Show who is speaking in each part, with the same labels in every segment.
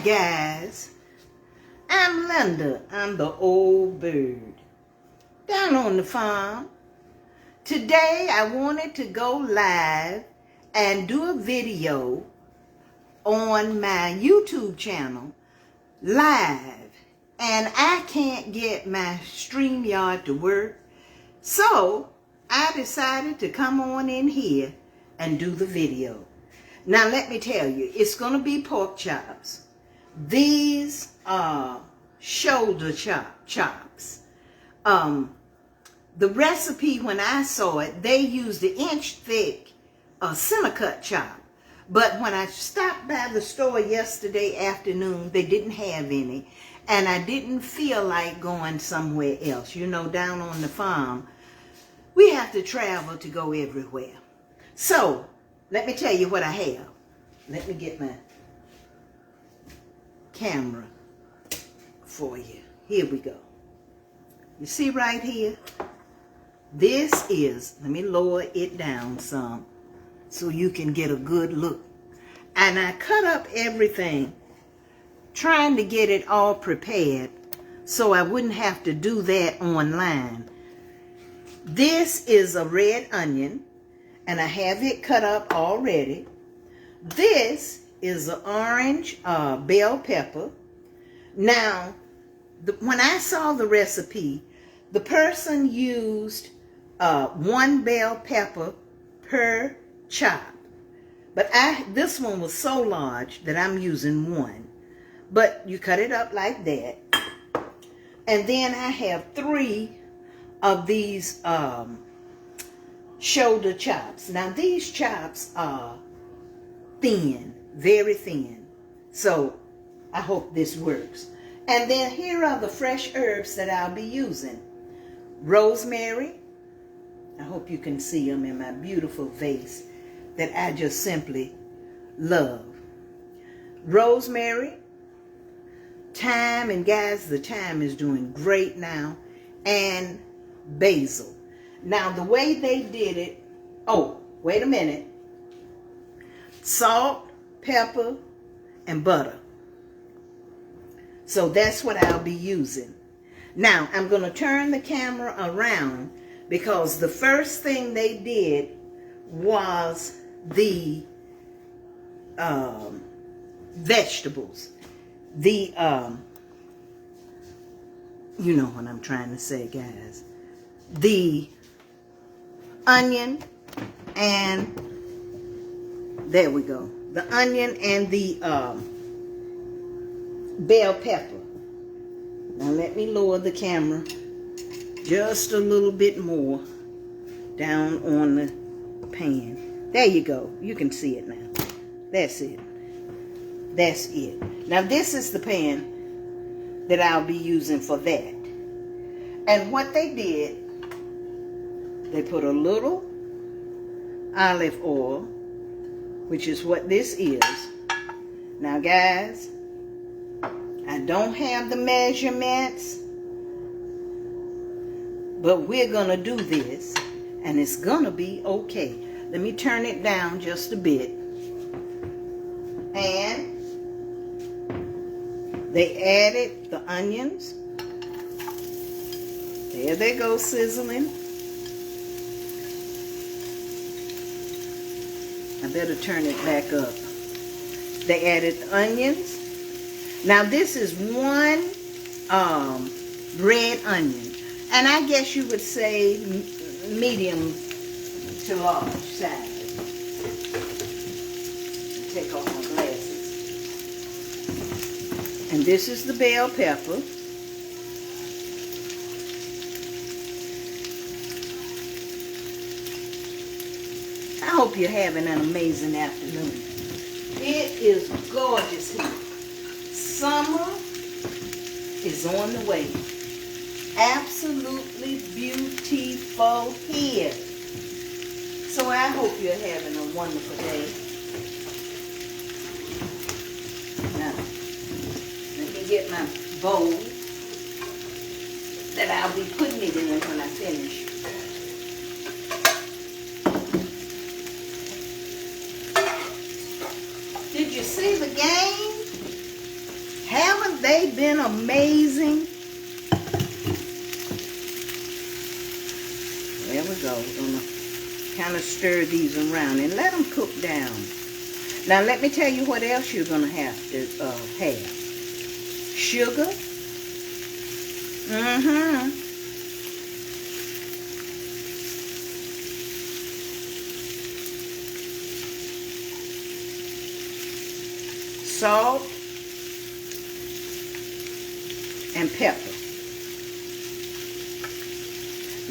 Speaker 1: guys, I'm Linda. I'm the old bird down on the farm. Today I wanted to go live and do a video on my YouTube channel live, and I can't get my StreamYard to work, so I decided to come on in here and do the video. Now let me tell you, it's going to be pork chops. These are shoulder chops. The recipe, when I saw it, they used an inch thick center cut chop. But when I stopped by the store yesterday afternoon, they didn't have any. And I didn't feel like going somewhere else. You know, down on the farm, we have to travel to go everywhere. So, let me tell you what I have. Let me get my camera for you. Here we go. You see right here? This is, let me lower it down some so you can get a good look. And I cut up everything, trying to get it all prepared so I wouldn't have to do that online. This is a red onion, and I have it cut up already. This is an orange bell pepper. Now, when I saw the recipe, the person used 1 bell pepper per chop. But this one was so large that I'm using 1. But you cut it up like that. And then I have 3 of these shoulder chops. Now these chops are thin, very thin. So I hope this works. And then here are the fresh herbs that I'll be using. Rosemary. I hope you can see them in my beautiful vase that I just simply love. Rosemary, thyme, and guys, the thyme is doing great now, and basil. Now the way they did it, oh, wait a minute. Salt, pepper, and butter. So that's what I'll be using. Now I'm going to turn the camera around because the first thing they did was the vegetables. The, you know what I'm trying to say, guys. The onion and, there we go. The onion and the bell pepper. Now let me lower the camera just a little bit more down on the pan. There you go. You can see it now. That's it. That's it. Now this is the pan that I'll be using for that. And what they did, they put a little olive oil, which is what this is. Now guys, I don't have the measurements, but we're going to do this, and it's going to be okay. Let me turn it down just a bit. And they added the onions. There they go, sizzling. I better turn it back up. They added the onions. Now this is 1 red onion. And I guess you would say medium to large size. Take off my glasses. And this is the bell pepper. I hope you're having an amazing afternoon. It is gorgeous here. Summer is on the way. Absolutely beautiful here. So I hope you're having a wonderful day. Now, let me get my bowl that I'll be putting it in when I finish. Did you see the game? they've been amazing. There we go. We're going to kind of stir these around and let them cook down. Now, let me tell you what else you're going to have to have. Sugar. Salt and pepper.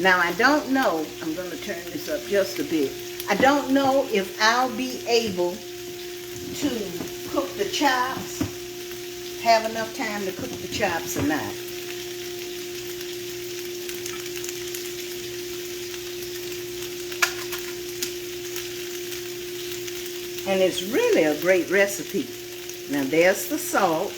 Speaker 1: Now, I don't know, I'm going to turn this up just a bit. I don't know if I'll be able to cook the chops, have enough time to cook the chops or not. And it's really a great recipe. Now, there's the salt.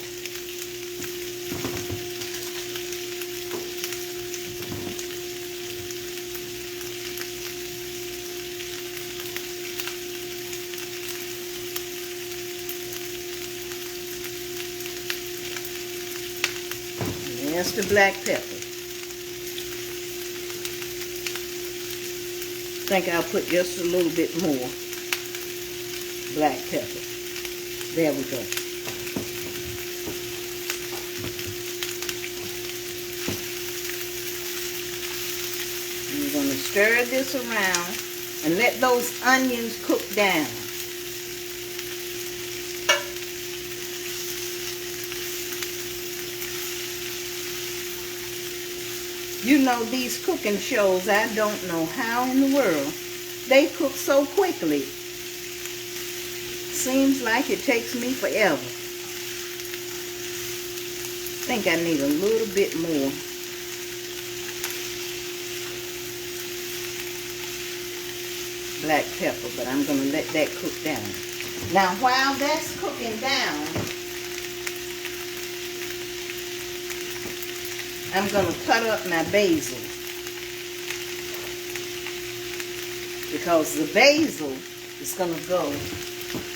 Speaker 1: There's the black pepper. I think I'll put just a little bit more black pepper. There we go. And we're going to stir this around and let those onions cook down. You know, these cooking shows, I don't know how in the world they cook so quickly. Seems like it takes me forever. I think I need a little bit more. Black pepper, but I'm going to let that cook down. Now, while that's cooking down, I'm going to cut up my basil, because the basil is going to go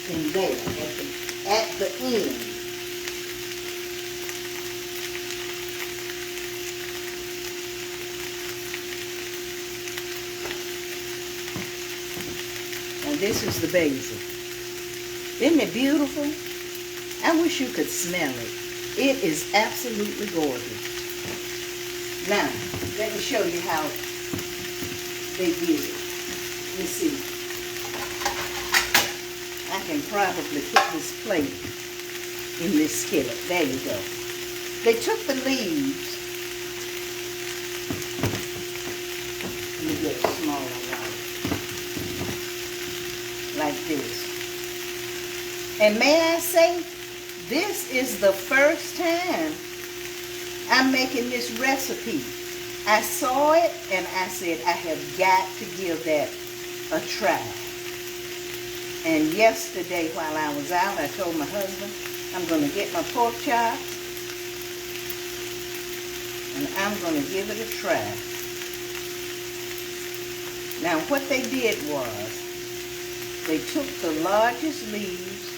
Speaker 1: in there at the end. Now this is the basil. Isn't it beautiful? I wish you could smell it. It is absolutely gorgeous. Now, let me show you how they did it. Let's see. I can probably put this plate in this skillet. There you go. They took the leaves. Let me get a smaller one. Like this. And may I say, this is the first time I'm making this recipe. I saw it and I said, I have got to give that a try. And yesterday while I was out, I told my husband, I'm going to get my pork chop and I'm going to give it a try. Now what they did was, they took the largest leaves.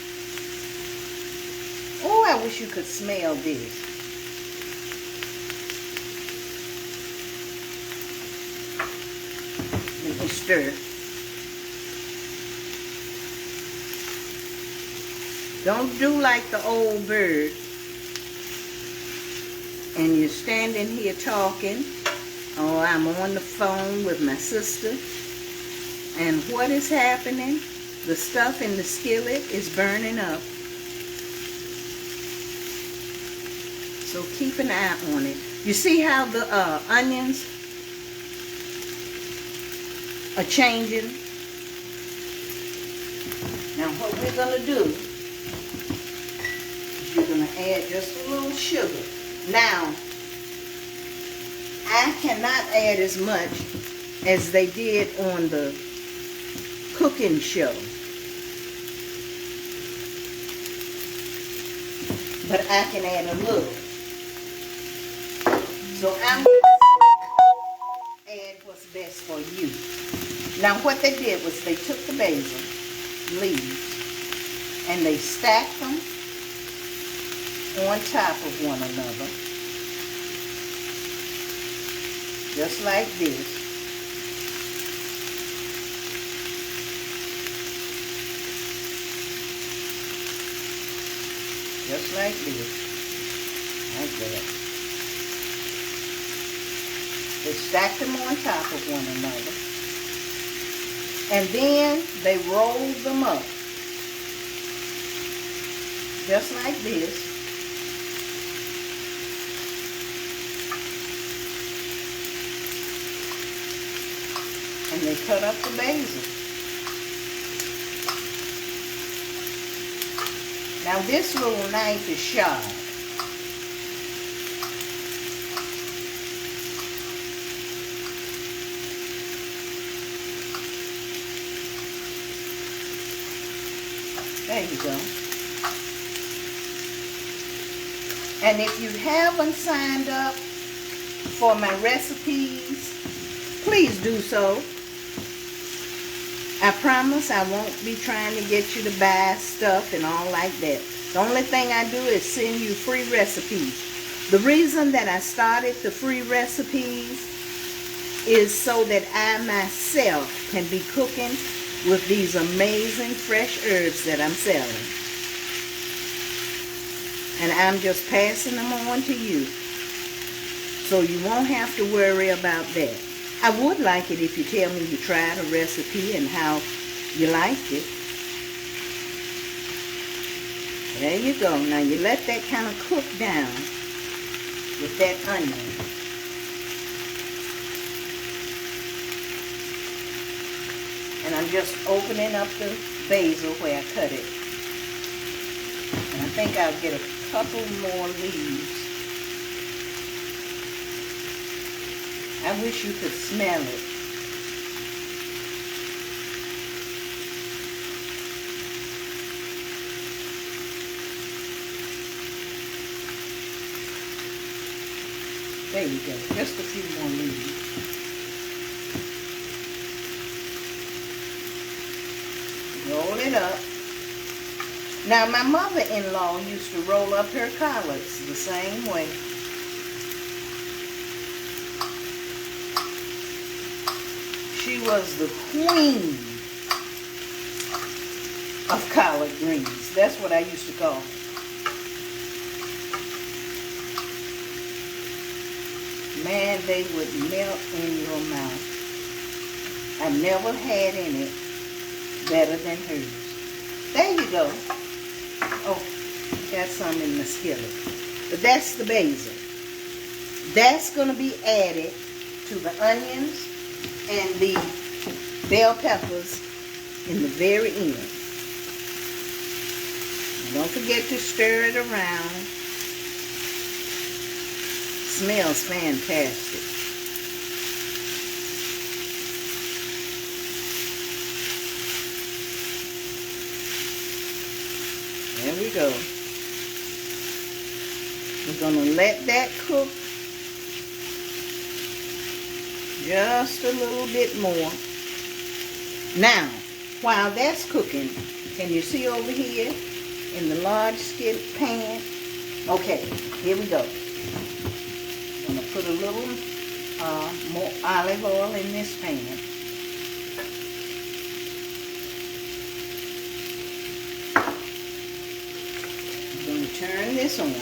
Speaker 1: Oh, I wish you could smell this. Let me stir. Don't do like the old bird and you're standing here talking. Oh, I'm on the phone with my sister. And what is happening? The stuff in the skillet is burning up. So keep an eye on it. You see how the onions are changing? Now what we're going to do, you're going to add just a little sugar. Now, I cannot add as much as they did on the cooking show. But I can add a little. So I'm going to add what's best for you. Now what they did was they took the basil leaves and they stacked them on top of one another, just like this. Just like this. Like that. They stack them on top of one another. And then they roll them up. Just like this. And they cut up the basil. Now this little knife is sharp. There you go. And if you haven't signed up for my recipes, please do so. I promise I won't be trying to get you to buy stuff and all like that. The only thing I do is send you free recipes. The reason that I started the free recipes is so that I myself can be cooking with these amazing fresh herbs that I'm selling. And I'm just passing them on to you. So you won't have to worry about that. I would like it if you tell me you tried a recipe and how you liked it. There you go. Now you let that kind of cook down with that onion. And I'm just opening up the basil where I cut it. And I think I'll get a couple more leaves. I wish you could smell it. There you go. Just a few more leaves. Roll it up. Now my mother-in-law used to roll up her collards the same way. She was the queen of collard greens. That's what I used to call her. Man, they would melt in your mouth. I never had any better than hers. There you go. Oh, got some in the skillet. But that's the basil. That's going to be added to the onions and the bell peppers in the very end. And don't forget to stir it around. Smells fantastic. There we go. We're going to let that cook just a little bit more. Now, while that's cooking, can you see over here in the large skillet pan? Okay, here we go. I'm going to put a little more olive oil in this pan. I'm going to turn this on.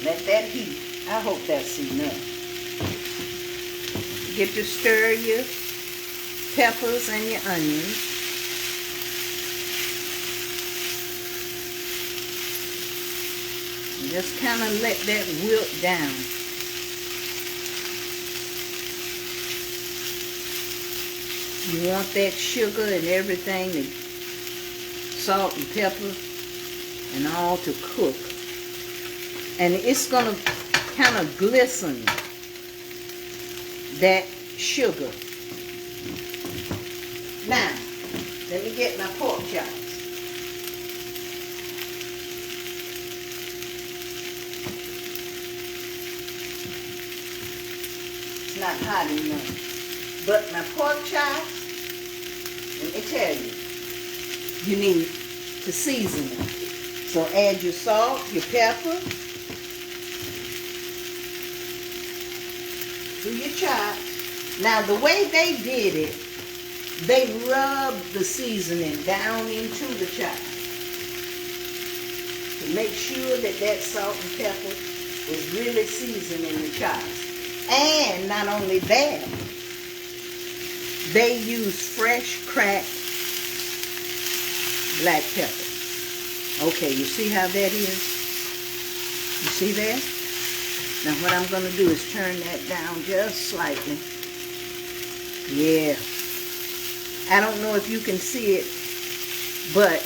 Speaker 1: Let that heat. I hope that's enough. Get to stir your peppers and your onions. And just kind of let that wilt down. You want that sugar and everything, the salt and pepper and all to cook. And it's going to kind of glisten that sugar. Now, let me get my pork chops. It's not hot enough. But my pork chop, let me tell you, you need to season it. So add your salt, your pepper to your chop. Now the way they did it, they rubbed the seasoning down into the chop to make sure that that salt and pepper is really seasoned in the chops. And not only that, they use fresh cracked black pepper. Okay, you see how that is? You see that? Now what I'm going to do is turn that down just slightly. Yeah. I don't know if you can see it, but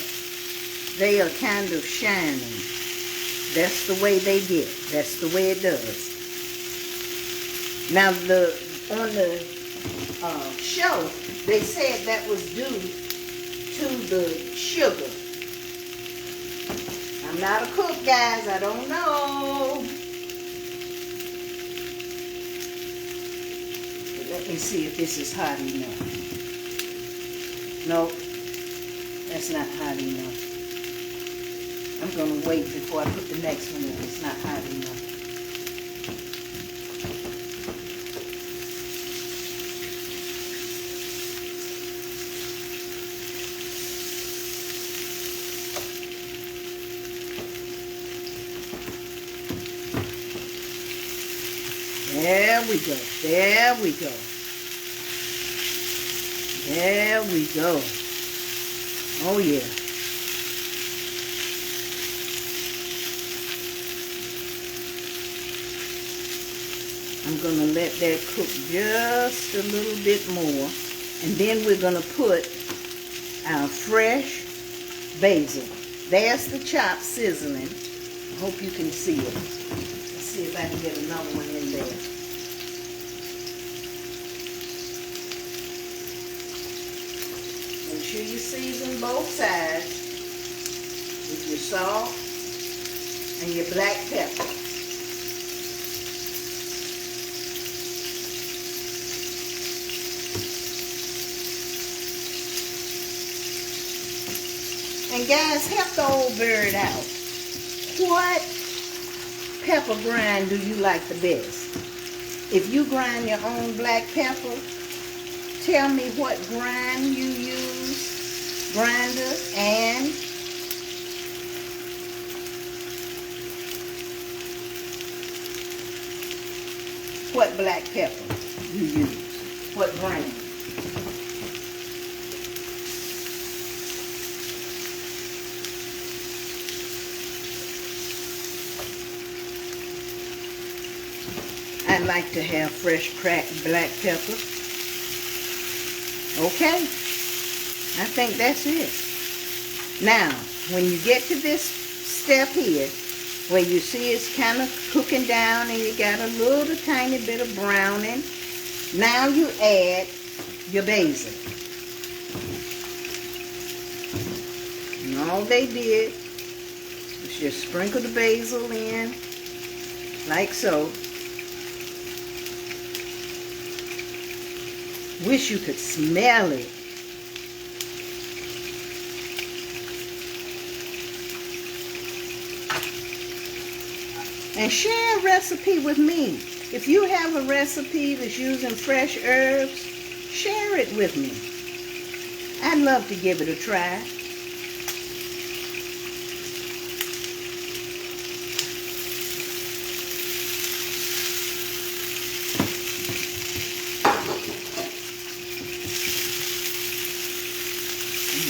Speaker 1: they are kind of shining. That's the way they get. That's the way it does. Now on the show, they said that was due to the sugar. I'm not a cook, guys. I don't know. But let me see if this is hot enough. Nope, that's not hot enough. I'm going to wait before I put the next one in. It's not hot enough. There we go. There we go. There we go. Oh yeah. I'm going to let that cook just a little bit more. And then we're going to put our fresh basil. There's the chop sizzling. I hope you can see it. Let's see if I can get another one in there. Make sure you season both sides with your salt and your black pepper. And guys, help the old bird out. What pepper grind do you like the best? If you grind your own black pepper, tell me what grind you use, grinder, and what black pepper you use, what brand. I like to have fresh cracked black pepper. Okay, I think that's it. Now, when you get to this step here, where you see it's kind of cooking down and you got a little tiny bit of browning, now you add your basil. And all they did was just sprinkle the basil in, like so. Wish you could smell it. And share a recipe with me. If you have a recipe that's using fresh herbs, share it with me. I'd love to give it a try.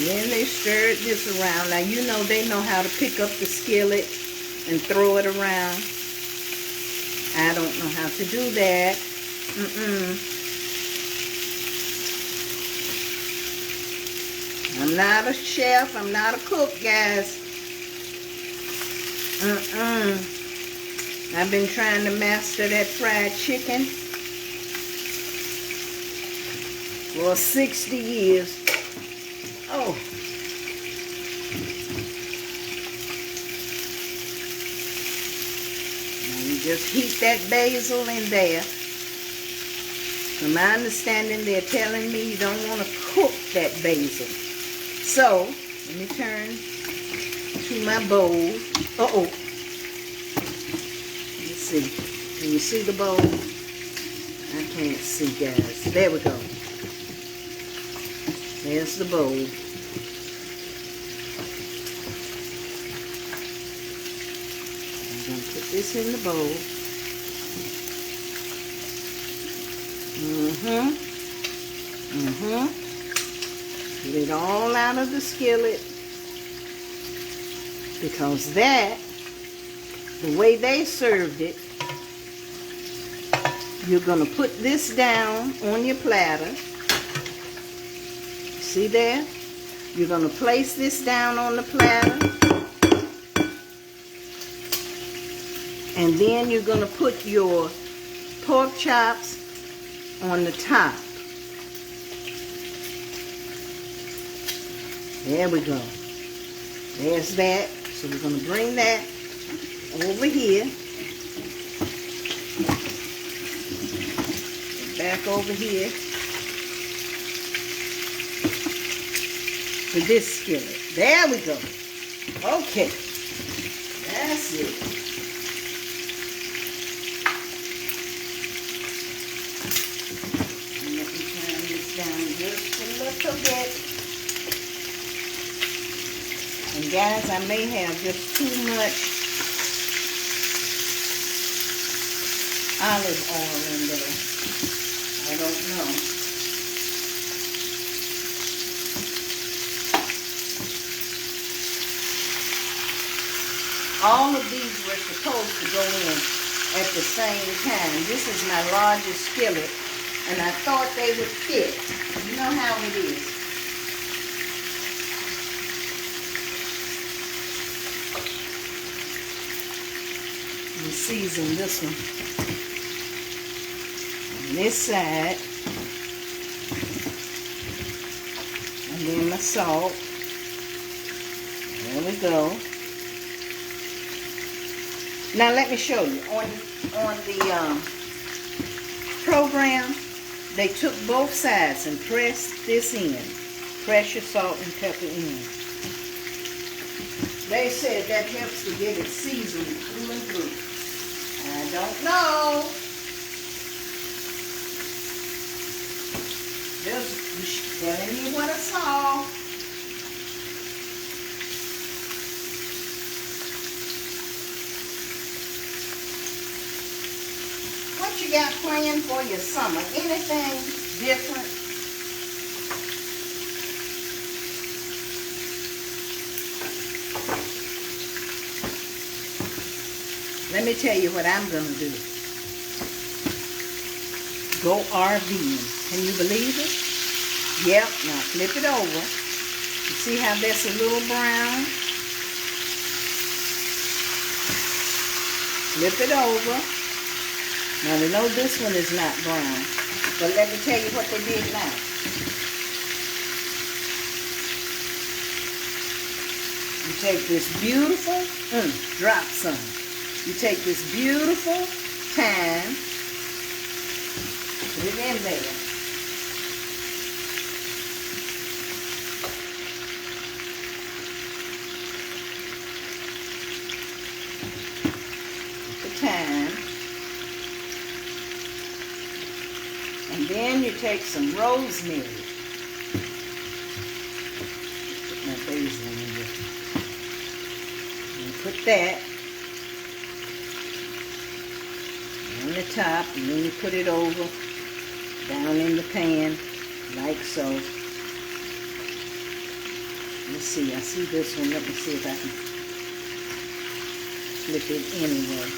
Speaker 1: Then they stirred this around. Now you know they know how to pick up the skillet and throw it around. I don't know how to do that. I'm not a chef. I'm not a cook, guys. I've been trying to master that fried chicken for 60 years. Oh. Now you just heat that basil in there From my understanding, they're telling me you don't want to cook that basil. So, let me turn to my bowl. Uh-oh. Let's see. Can you see the bowl? I can't see, guys. There we go. There's the bowl. I'm going to put this in the bowl. Get it all out of the skillet. Because that, the way they served it, you're going to put this down on your platter. See there? You're going to place this down on the platter. And then you're going to put your pork chops on the top. There we go. There's that. So we're going to bring that over here. Back over here to this skillet. There we go. Okay. That's it. And let me turn this down just a little bit. And guys, I may have just too much olive oil in there. I don't know. All of these were supposed to go in at the same time. This is my largest skillet, and I thought they would fit. You know how it is. We season this one on this side, and then my salt. There we go. Now let me show you on the program. They took both sides and pressed this in. Press your salt and pepper in. They said that helps to get it seasoned through and through. I don't know. Just telling you what I saw. What you got planned for your summer? Anything different? Let me tell you what I'm going to do. Go RVing. Can you believe it? Yep. Now flip it over. You see how that's a little brown? Flip it over. Now we know this one is not brown. But let me tell you what they did now. You take this beautiful, drop some. You take this beautiful thyme, put it in there. Put the thyme. And then you take some rosemary. Put my basil in there. And put that on the top, and then you put it over, down in the pan, like so. Let's see, I see this one. Let me see if I can flip it anyway.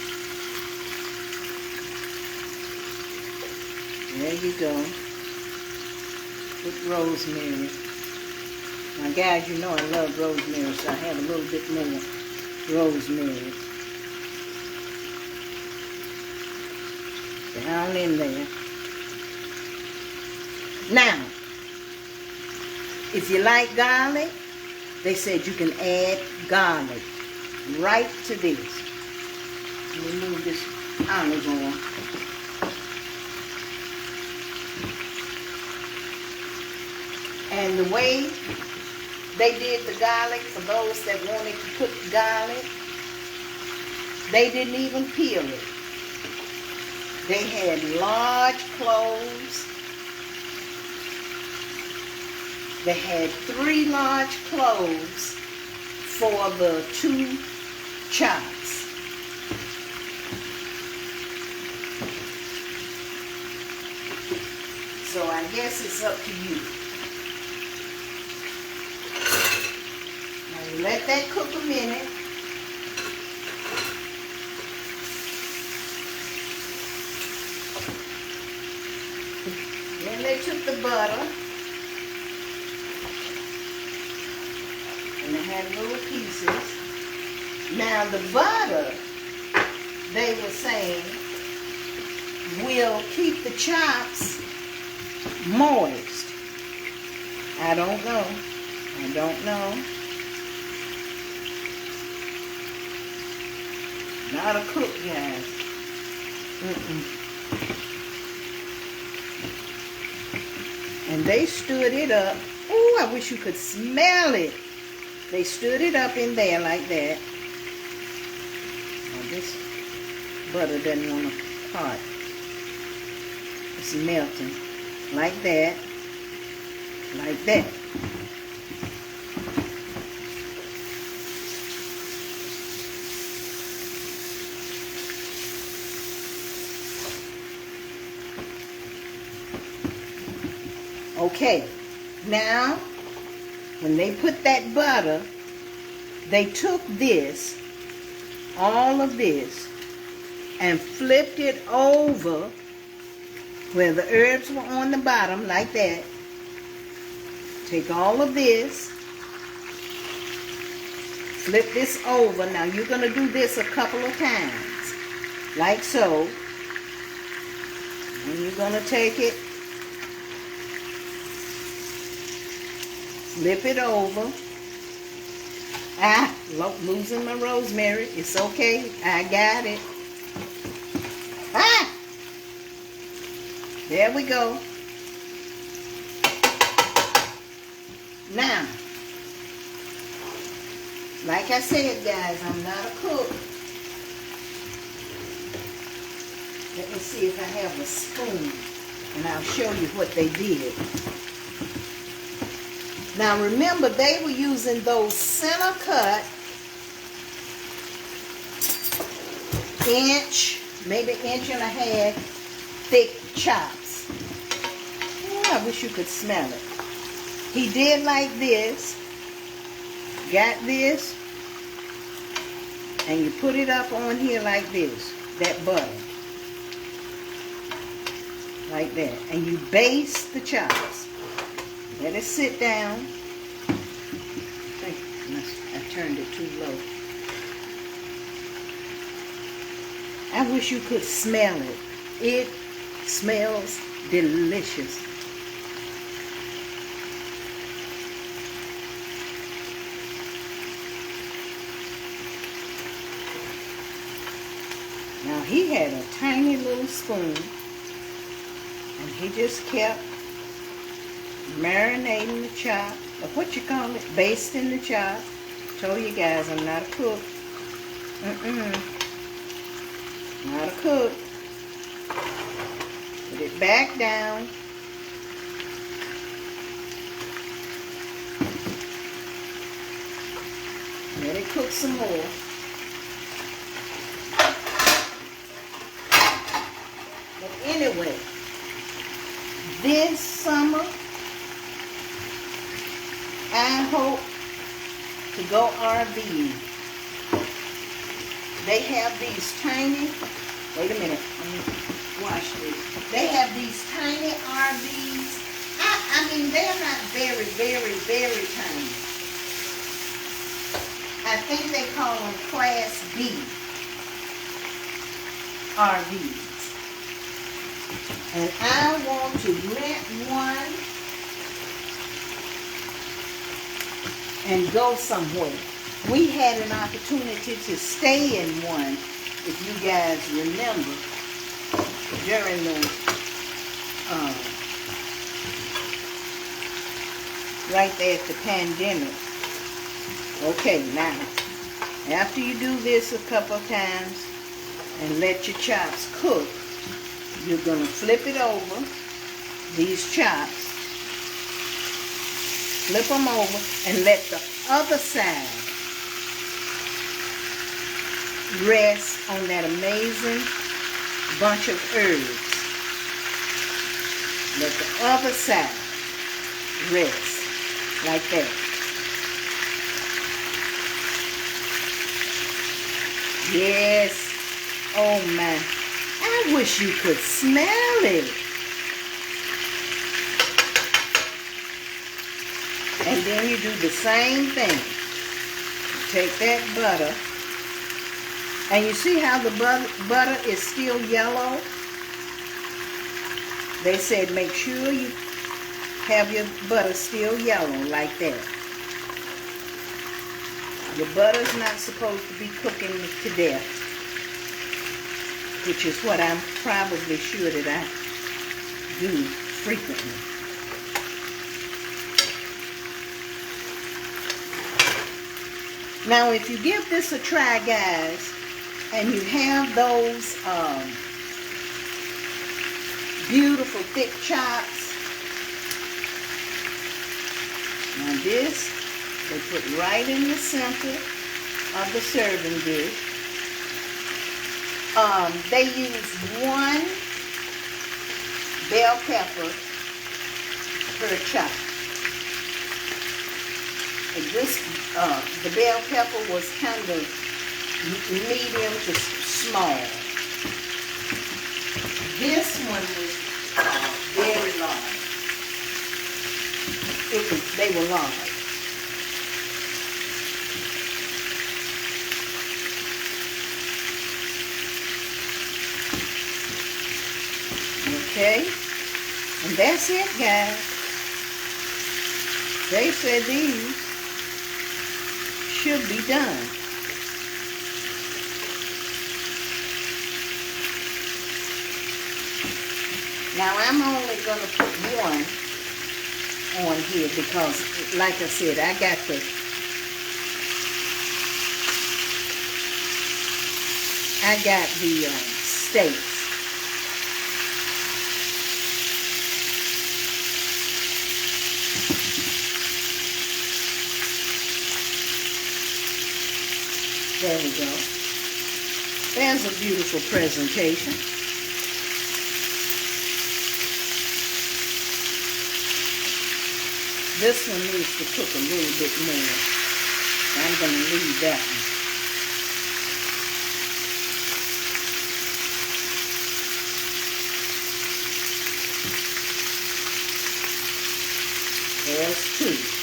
Speaker 1: There you go. Put rosemary. Now guys, you know I love rosemary, so I have a little bit more rosemary. Down in there. Now, if you like garlic, they said you can add garlic right to this. Let me move this olive oil. And the way they did the garlic, for those that wanted to put garlic, they didn't even peel it. They had large cloves. They had 3 large cloves for the 2 chops. So I guess it's up to you. Now you let that cook a minute. Then they took the butter and they had little pieces. Now the butter, they were saying, will keep the chops moist. I don't know. I don't know. Not a cook, guys. And they stood it up. Oh, I wish you could smell it. They stood it up in there like that. Now this butter doesn't want to part. It's melting. Like that. Like that. Okay, now when they put that butter, they took this, all of this, and flipped it over where the herbs were on the bottom, like that. Take all of this, flip this over. Now you're going to do this a couple of times, like so. And you're going to take it, flip it over. Losing my rosemary. It's okay. I got it. There we go. Now, like I said, guys, I'm not a cook. Let me see if I have a spoon, and I'll show you what they did. Now, remember, they were using those center cut, inch, maybe inch and a half, thick chops. Oh, I wish you could smell it. He did like this, got this, and you put it up on here like this, that butter, like that, and you baste the chops. Let it sit down. I turned it too low. I wish you could smell it. It smells delicious. Now he had a tiny little spoon, and he just kept marinating the chop, or what you call it, basting the chop. Told you guys I'm not a cook. Not a cook. Put it back down. Let it cook some more. But anyway, this summer, I hope to go RVing. They have these tiny, wait a minute, let me wash this. They have these tiny RVs. I mean, they're not very, very, very tiny. I think they call them Class B RVs. And I want to rent one and go somewhere. We had an opportunity to stay in one, if you guys remember, during the right there at the pandemic. Okay, now, after you do this a couple of times and let your chops cook, you're going to flip it over, these chops. Flip them over and let the other side rest on that amazing bunch of herbs. Let the other side rest like that. Yes. Oh my. I wish you could smell it. And then you do the same thing. Take that butter. And you see how the butter is still yellow? They said make sure you have your butter still yellow like that. Your butter's not supposed to be cooking to death, which is what I'm probably sure that I do frequently. Now, if you give this a try, guys, and you have those beautiful thick chops, now this, they put right in the center of the serving dish. They use 1 bell pepper per chop. And this, the bell pepper was kind of medium to small. This one was very large. They were large. Okay, and that's it, guys. They said these should be done. Now I'm only going to put 1 on here because, like I said, I got the steaks. There we go. There's a beautiful presentation. This one needs to cook a little bit more. I'm going to leave that one. There's 2.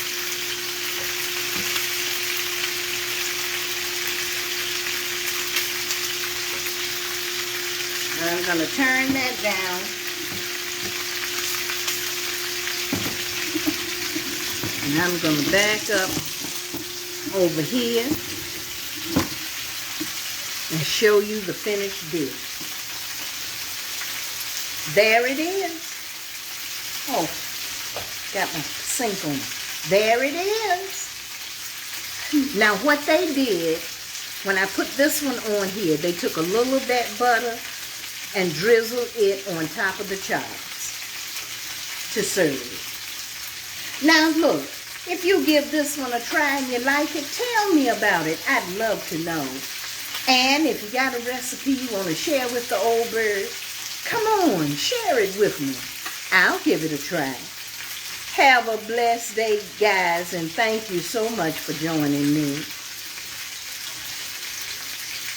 Speaker 1: I'm going to turn that down. And I'm going to back up over here and show you the finished dish. There it is. Oh, got my sink on. There it is. Now what they did, when I put this one on here, they took a little of that butter and drizzled it on top of the chops to serve it. Now look, if you give this one a try and you like it, tell me about it. I'd love to know. And if you got a recipe you want to share with the old bird, come on, share it with me. I'll give it a try. Have a blessed day, guys, and thank you so much for joining me.